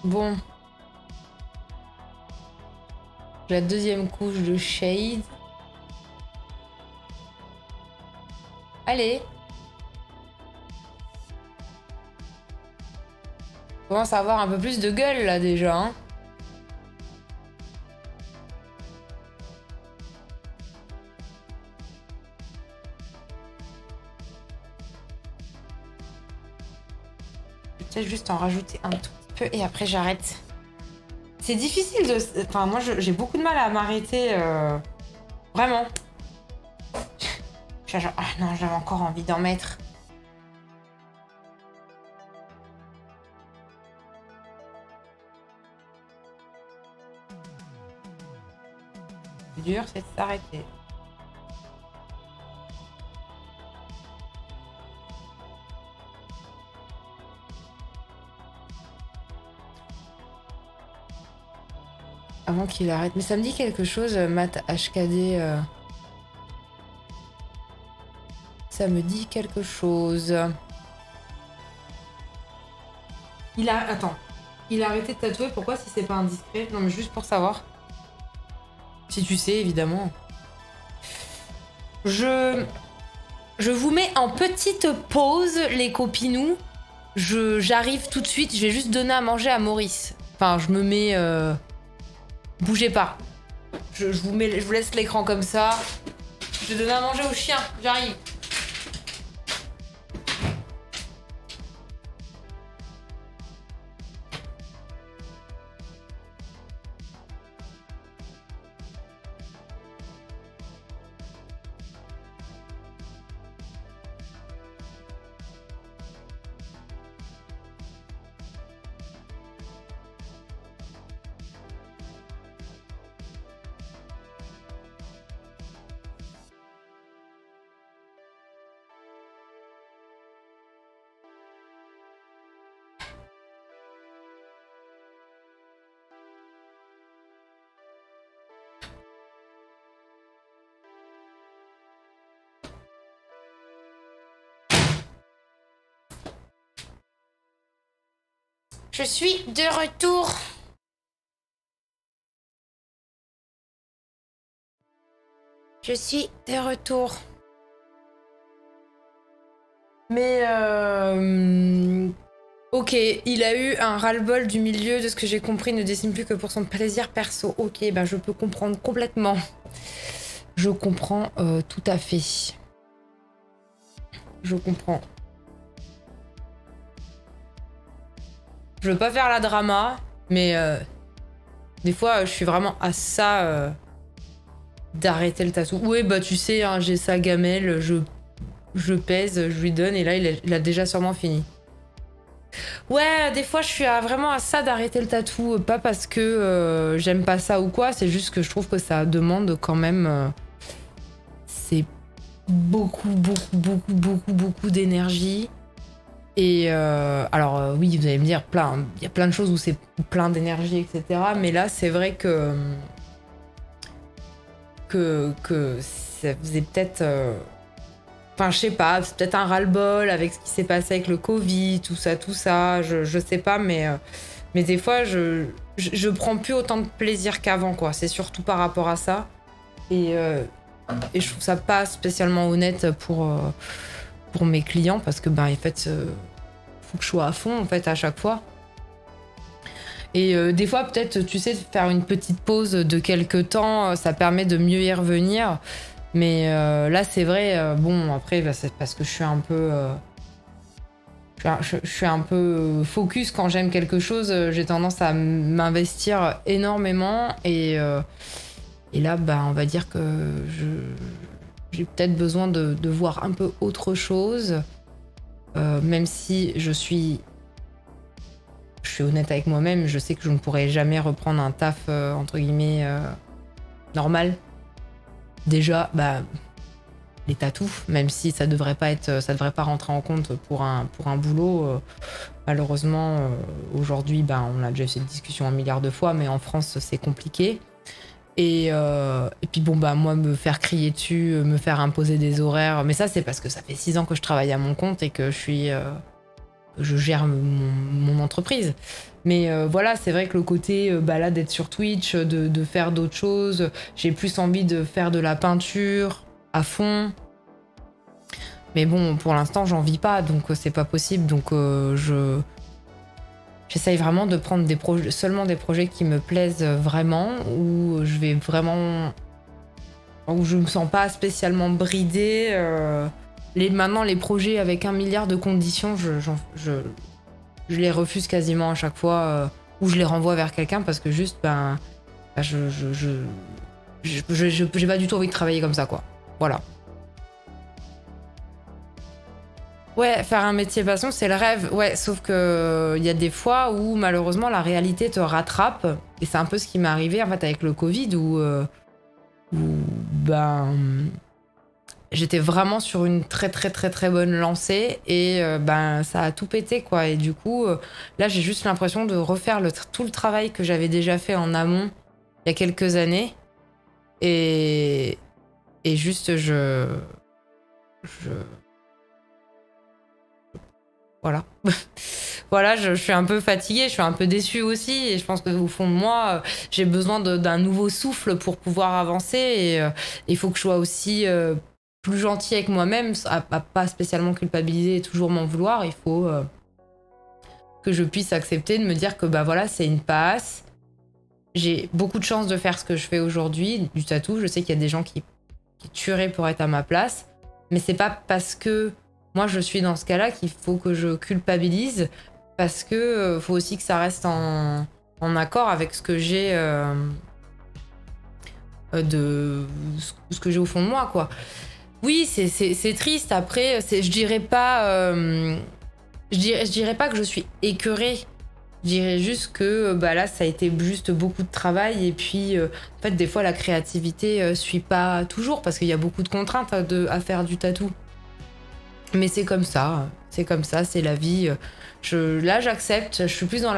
Bon. La deuxième couche de shade. Allez. On commence à avoir un peu plus de gueule là déjà. Hein. Peut-être juste en rajouter un tout petit peu et après j'arrête. C'est difficile de... Enfin moi j'ai beaucoup de mal à m'arrêter. Vraiment. Je suis genre... Ah non, j'avais encore envie d'en mettre. Le dur, c'est de s'arrêter. Avant qu'il arrête. Mais ça me dit quelque chose, Matt HKD. Ça me dit quelque chose. Il a... Attends. Il a arrêté de tatouer, pourquoi si c'est pas indiscret? Non mais juste pour savoir. Si tu sais, évidemment. Je vous mets en petite pause, les copinous. J'arrive tout de suite, je vais juste donner à manger à Maurice. Enfin, je me mets... Bougez pas. Je vous laisse l'écran comme ça. Je vais donner à manger au chien, j'arrive. Je suis de retour. Je suis de retour. Mais ok, il a eu un ras-le-bol du milieu, de ce que j'ai compris, ne dessine plus que pour son plaisir perso. Ok, ben je peux comprendre complètement. Je comprends tout à fait. Je comprends. Je veux pas faire la drama, mais des fois, je suis vraiment à ça d'arrêter le tatou. Oui, bah tu sais, hein, j'ai sa gamelle, je pèse, je lui donne, et là, il a déjà sûrement fini. Ouais, des fois, je suis vraiment à ça d'arrêter le tatou. Pas parce que j'aime pas ça ou quoi, c'est juste que je trouve que ça demande quand même... c'est beaucoup d'énergie. Et alors oui, vous allez me dire, il y a plein de choses où c'est plein d'énergie, etc. Mais là, c'est vrai que ça faisait peut-être... Enfin, je sais pas, c'est peut-être un ras-le-bol avec ce qui s'est passé avec le Covid, tout ça, je sais pas, mais des fois, je prends plus autant de plaisir qu'avant, quoi. C'est surtout par rapport à ça. Et je trouve ça pas spécialement honnête pour mes clients, parce que, ben, en fait... faut que je sois à fond en fait à chaque fois. Et des fois peut-être tu sais faire une petite pause de quelques temps, ça permet de mieux y revenir. Mais là c'est vrai, bon après bah, c'est parce que je suis un peu je suis un peu focus quand j'aime quelque chose, j'ai tendance à m'investir énormément et là bah on va dire que j'ai peut-être besoin de voir un peu autre chose. Même si je suis honnête avec moi-même, je sais que je ne pourrai jamais reprendre un taf entre guillemets normal. Déjà, bah, les tatous, même si ça devrait pas rentrer en compte pour un boulot. Malheureusement, aujourd'hui, bah, on a déjà eu cette discussion un milliard de fois, mais en France, c'est compliqué. Et puis bon, bah moi, me faire crier dessus, me faire imposer des horaires, mais ça, c'est parce que ça fait 6 ans que je travaille à mon compte et que je je gère mon entreprise. Mais voilà, c'est vrai que le côté là d'être sur Twitch, de faire d'autres choses, j'ai plus envie de faire de la peinture à fond. Mais bon, pour l'instant, j'en vis pas, donc c'est pas possible. Donc j'essaye vraiment de prendre seulement des projets qui me plaisent vraiment, où je vais vraiment, où je me sens pas spécialement bridée. Maintenant, les projets avec 1 milliard de conditions, je les refuse quasiment à chaque fois, ou je les renvoie vers quelqu'un parce que juste, j'ai pas du tout envie de travailler comme ça, quoi. Voilà. Ouais, faire un métier passion, c'est le rêve. Ouais, sauf que il y a des fois où malheureusement la réalité te rattrape. Et c'est un peu ce qui m'est arrivé en fait avec le Covid où j'étais vraiment sur une très très très très bonne lancée et ça a tout pété quoi. Et du coup, là j'ai juste l'impression de refaire tout le travail que j'avais déjà fait en amont il y a quelques années. Et juste voilà. Voilà, je suis un peu fatiguée, je suis un peu déçue aussi. Et je pense qu'au fond de moi, j'ai besoin d'un nouveau souffle pour pouvoir avancer. Et il faut que je sois aussi plus gentille avec moi-même, à pas spécialement culpabiliser et toujours m'en vouloir. Il faut que je puisse accepter de me dire que voilà, c'est une passe. J'ai beaucoup de chance de faire ce que je fais aujourd'hui, du tatou. Je sais qu'il y a des gens qui tueraient pour être à ma place. Mais c'est pas parce que moi je suis dans ce cas-là qu'il faut que je culpabilise, parce que faut aussi que ça reste en accord avec ce que j'ai ce que j'ai au fond de moi, quoi. Oui, c'est triste. Après, je dirais pas je dirais pas que je suis écœurée. Je dirais juste que là ça a été juste beaucoup de travail et puis en fait des fois la créativité suit pas toujours parce qu'il y a beaucoup de contraintes à faire du tatou. Mais c'est comme ça, c'est la vie. Là j'accepte, je suis plus dans la